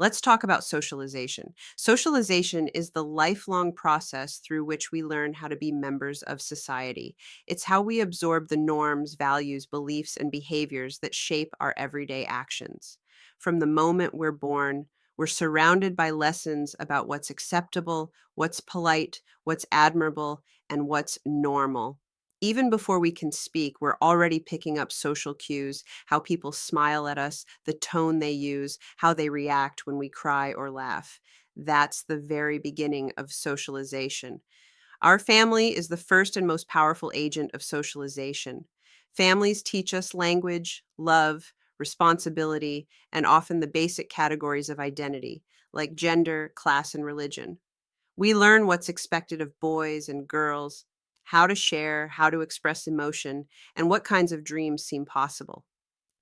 Let's talk about socialization. Socialization is the lifelong process through which we learn how to be members of society. It's how we absorb the norms, values, beliefs, and behaviors that shape our everyday actions. From the moment we're born, we're surrounded by lessons about what's acceptable, what's polite, what's admirable, and what's normal. Even before we can speak, we're already picking up social cues, how people smile at us, the tone they use, how they react when we cry or laugh. That's the very beginning of socialization. Our family is the first and most powerful agent of socialization. Families teach us language, love, responsibility, and often the basic categories of identity, like gender, class, and religion. We learn what's expected of boys and girls, how to share, how to express emotion, and what kinds of dreams seem possible.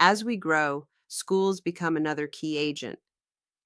As we grow, schools become another key agent.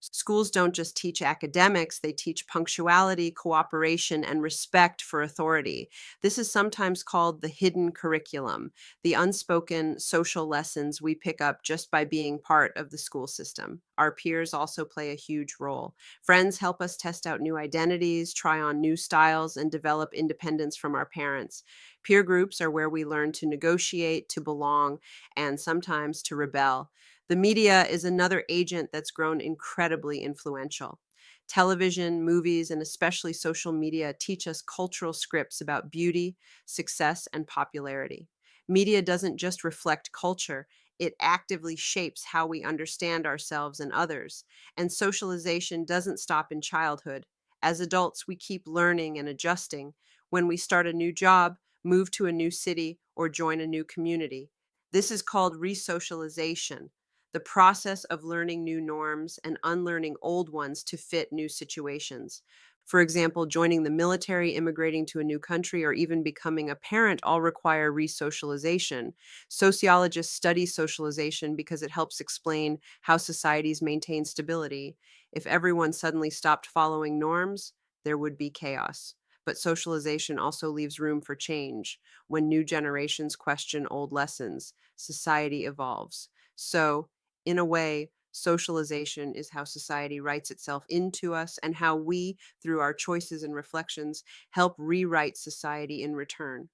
Schools don't just teach academics, they teach punctuality, cooperation, and respect for authority. This is sometimes called the hidden curriculum, the unspoken social lessons we pick up just by being part of the school system. Our peers also play a huge role. Friends help us test out new identities, try on new styles, and develop independence from our parents. Peer groups are where we learn to negotiate, to belong, and sometimes to rebel. The media is another agent that's grown incredibly influential. Television, movies, and especially social media teach us cultural scripts about beauty, success, and popularity. Media doesn't just reflect culture, it actively shapes how we understand ourselves and others. And socialization doesn't stop in childhood. As adults, we keep learning and adjusting. When we start a new job, move to a new city, or join a new community, this is called resocialization, the process of learning new norms and unlearning old ones to fit new situations. For example, joining the military, immigrating to a new country, or even becoming a parent all require resocialization. Sociologists study socialization because it helps explain how societies maintain stability. If everyone suddenly stopped following norms, there would be chaos. But socialization also leaves room for change. When new generations question old lessons, society evolves. So, in a way, socialization is how society writes itself into us and how we, through our choices and reflections, help rewrite society in return.